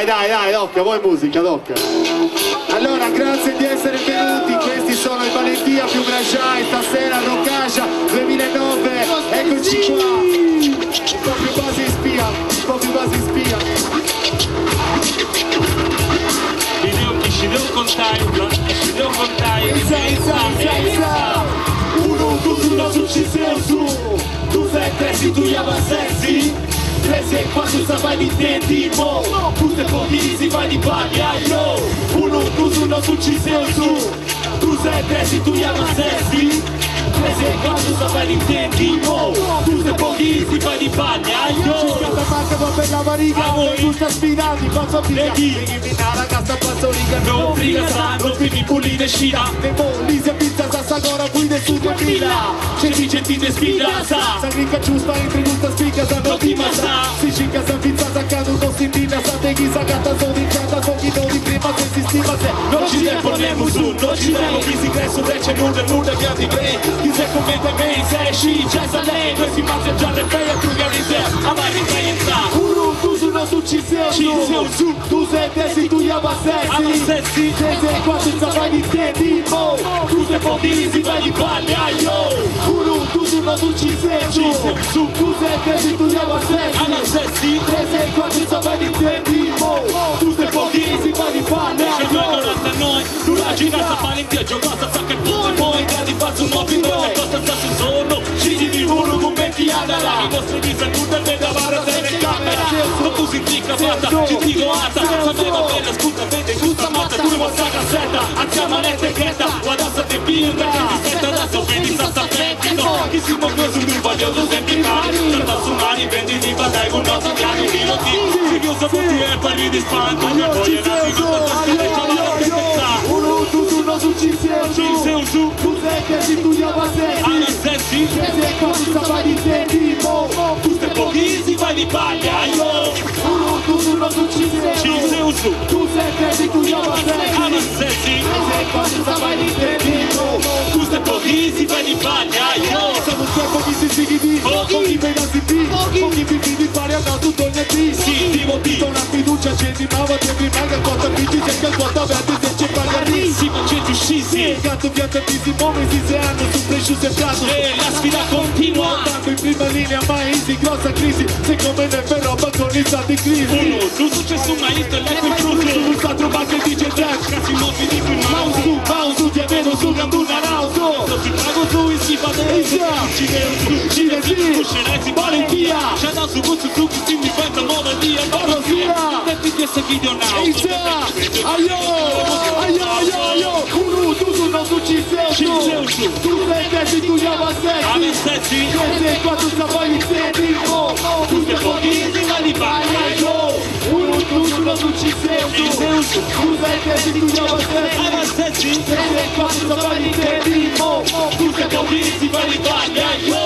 Dai, tocca, voi musica, tocca. Allora, grazie di essere venuti, questi sono i Valentia più Grajai, stasera Roccacia 2009, eccoci qua. Un po' più base spia, un po' più base spia. Ci devo contare, Senza. Uno, tu ci sei su. Tu sei cresci, tu avanzessi. 3 e 4 sta vai di tentimo. Tu sei pochissimi, vai di baglia, yo. Uno, tu ci sei su. Tu sei cresci, tu avanzessi. 3 e 4 sta vai di tentimo. Tu sei pochissimi, vai di baglia, yo. Ci scatta manca per la variga. Tu stai spinati, faccio figa. La cassa passa riga. non friga sangue, quindi pulite scina. Devo, Lisia pizza, sassa gora, guide su 2000. C'è gente in sfidanza, Sa gringa giusta, entri tutta spica, sa non ti massa. Si cinca, sa pizza, sa caduto, si indina, sa te chi sa gatta, so di canta, so chi non di prima, se si stima, se non ci deponemo su, non ci devo, chi si cresce, c'è nulla che ti crei. Chi si commenta me, sei sci, c'è sa lei, questi mazzi già le fai, tu che mi sei, amare in scienza. Tu sono su ci sei su, tu sei tesi, tu avanzessi. 3 e 4 sta vai di tentimo. Tu sei pochissimi, vai di palle, yo. Tu sono su ci sei su, tu sei tesi, tu avanzessi. 3 e 4 sta vai di tentimo. Tu sei pochissimi, vai di palle, yo. Da noi, nulla girata Valentia, giocata sa che poi gradi faccio un nuovo le costa sta sul sonno, scegli di uno con 20 anni là, i nostri visa tutta il mega vara telecamera, non tu si ticca fatta, ci dico alta, sapeva bella, scusa, vede, giusta matta, tu vuoi sta cassetta, anziamo l'etichetta, guarda sta te birra, che ti senta adesso, vedi sta staffettito, chi si muove su un valioso semplificare, certa su mani, vendi di badai con nostri piani, piloti, si chiusa tutti e parli di spanto, che poi è nato, Tu su ci sei su, tu sei tesi, tu avanzessi. 3 e 4 sta vai di tentimo. tu sei pochissimi, vai di paglia, yo. Tu su ci sei su, tu sei tesi, tu avanzessi. 3 e 4 sta vai di tentimo. tu sei pochissimi, vai di paglia, yo. Siamo pochi sigidi, pochi pedazzi, pochi vivi pari a tutto il netto. Sì, tipo T. Una fiducia accendi, ma va te prima che quota bici, cerca il quota verde se c'è pagari. Sì, ma c'è uscisi. Il gatto pianta tisi, momenti se hanno su presciu sembrato. E la sfida continua. Tanto in prima linea, ma easy, grossa crisi. Se come ne per roba con i stati crisi. Uno, tu successo mai visto il lecco in frutto. Un stato basso e dice Jack. Cazzi nuovi di più Mouse, ti avveno su Ganduna Rauso. Lo si pago su in si fa dei ci usciresti Valentia. C'è da su gusto su chi si difende nuova via. Valentia. E ti chiesto video now. Aio. Tu sono su ci sei su. Tu sei tesi, tu avanzessi. 3 e 4 sta vai di tentimo. Tu sei pochissimi, ma di paglia, yo. Tu sono su ci sei su. Tu sei tesi, tu avanzessi. 3 e 4 sta vai di tentimo. Tu sei pochissimi, ma di paglia, yo.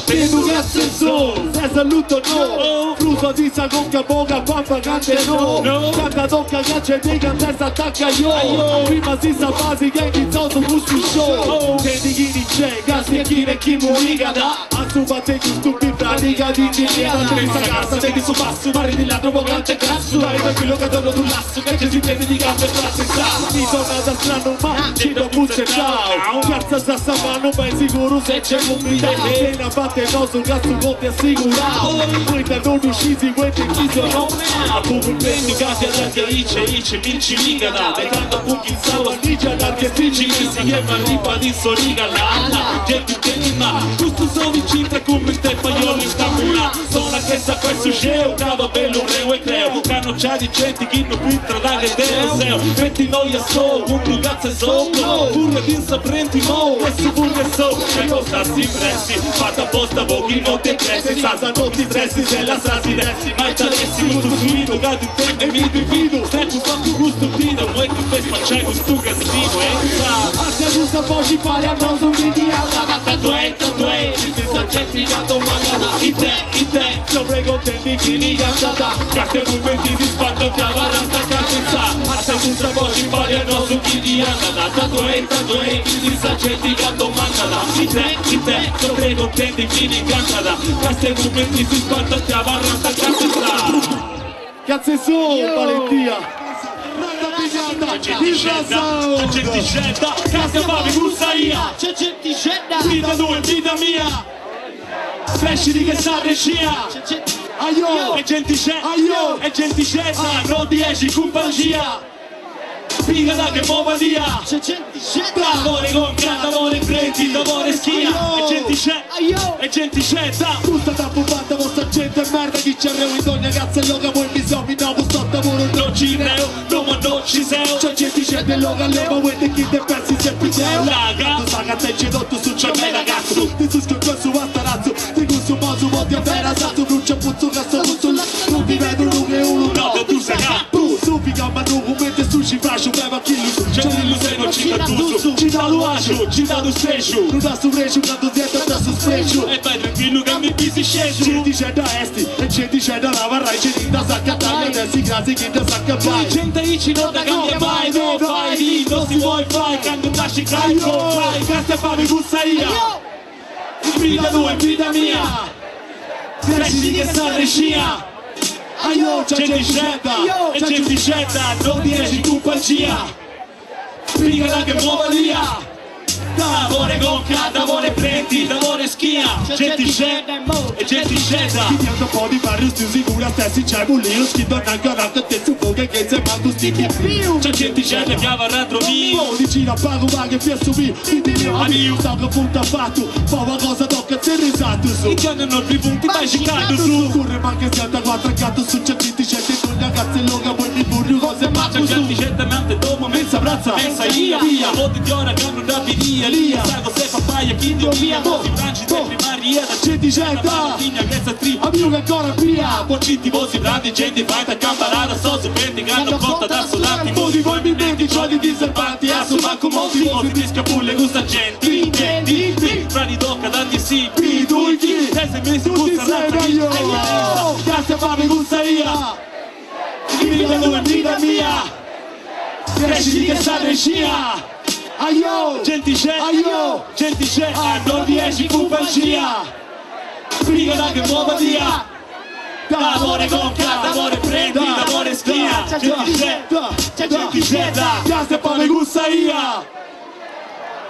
Educazione, se saluto no. Fruso di sagonca, boga, pappa, cante no. Canta tocca, caccia, dica, testa, attacca io. Prima si sa basi, che iniziato gusti show. Che di chi c'è, gassi e chi ne chi muoiga da. Assumate che stupi pratica di dinera. Questa casa, te che su passo, mare di là, trovo grande cazzo. Dai per quello che torno sul lasso, che ci si tiene di gambe e frase sta. Mi torna da strano, ma ci do puzze ciao. Piazza Sassa, ma non ben sicuro se c'è comunità. Appena fatte no sul cazzo con ti assicurato. Questa non usciti, questi chi sono. Come prendi casi ad anche ice, vinci liga da. Mettendo punti in salvo, dice che stringi che si chiama ripa di soriga la. Gente ma giusto sono vicino come te pagliolo in camura. Sono che sa questo geo, cava bello reo e creo. Cano c'ha di gente che non filtra da che deo. Metti noia so, un tu cazzo è sopra. Pure di insaprenti mo, questo pure so. Che costa si prezzi, fatta apposta pochi non ti pressi. Sasa non ti stressi se la sasi dessi. Ma interessi molto subito, cado in te e mi divido. Stai fatto gusto tino, vuoi che fai spacciare questo castigo, Se giusta poi ci pare a non sono di alla. Tanto è, ci sta certificato magana. In te, sopra contenti chi li cantata. carte movimenti di spalla, ti avrà sta cazzo. A se giusta poi ci pare a non sono di andata, tanto è, quindi sta gente che domandala. I te, dovrei contenti, fini cantala. Questi momenti si sparta, ti avarrata, cazzo. Cazzo su, Valentia! C'è gente scenda, casa papi, bussaia. C'è gente scenda. Vita tua, vita mia. Fresci che sa regia. Aio! E gente scenda, Aio! e gente scenda, non 10 compagnia. Figa da che muova via. C'è gente scenda. D'amore con grande amore prendi, d'amore schia. E gente scenda, e gente scenda. Tutta da bubata, vostra gente merda. Chi c'è reu in ogni cazzo e loga, voi mi so, mi novo, sto lavoro, Non ci reo, no ma non ci sei. c'è gente scende e loga, leva, vuoi chi te pensi sempre teo. Raga, Tu sa che te c'è dotto su c'è me ragazzo. Ti su schiocco su bastarazzo. Ti consumo su modi a vera, sazzo, brucia, puzzo, cazzo, puzzo. Non ti vedo, non è uno, no, che tu sei tu, su figa, ma tu, come te su ci faccio, beva chi lu. c'è l'illusione, ci da tu. Ci da lo ascio, Ci da tu stesso. non da su recio, quando dietro da su sprecio. E vai tranquillo che mi pisi sceso. Gente c'è da esti, e gente c'è da lava, e gente da sacca taglia, adesso grazie chi da sacca vai. Gente dici non da cambia mai, no fai lì, non si vuoi fai, quando nasci carico, fai, cazzo e fammi bussaia. Vita tua e vita mia. Cresci che sa regia. Aio, c'è Gente gente scenda, e gente scenda, non 10 compagnia. Figa che muova via. D'amore con d'amore prendi, d'amore schia. Gente scenda, e gente scenda. Ti diamo un po' di barrio, sti sicura, stessi c'è bullino, schitto ancora che te su fuga che se manco stichi più. C'è gente scenda che va dentro mio. Dici la pago, ma che fiesso mio, quindi mio amico, sto che punta fatto, poi cosa tocca se risato su. I giorni non più punti, vai cicando su. Corre ma che siate quattro gatto su, c'è gente scende con la cazzo e loga, poi mi burro cose C'è manco su. gente scenda, mente domo, mensa brazza, mensa ia. Volte di ora che hanno da via, lia. Sai cos'è papaya, chi dio mia, così franci te primaria. Gente scenda, Figlia che sta strip. amico ancora via. Poccitti, vosi, brandi, gente, vai da camparata, so superti, che hanno conta da soldati. Modi, voi mi metti, cioli di serpenti, assuma con molti, vosi di scapulle, gusta gente. Gente, frani tocca, tanti sì, Tu chi? 6 mesi, Tutti gusta razza, insieme io. Grazie a Fabio Gussaia. vita tua, vita mia. Cresci che sa regia. Aio. Gente c'è, Aio. gente c'è, non 10 compagnia. Figa da che muova via. D'amore con d'amore prendi, d'amore schia. Gente c'è, gente c'è, Grazie a Fabio Gussaia.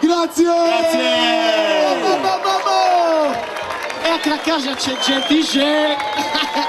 Grazie. Grazie. E a casa c'è gente scenda.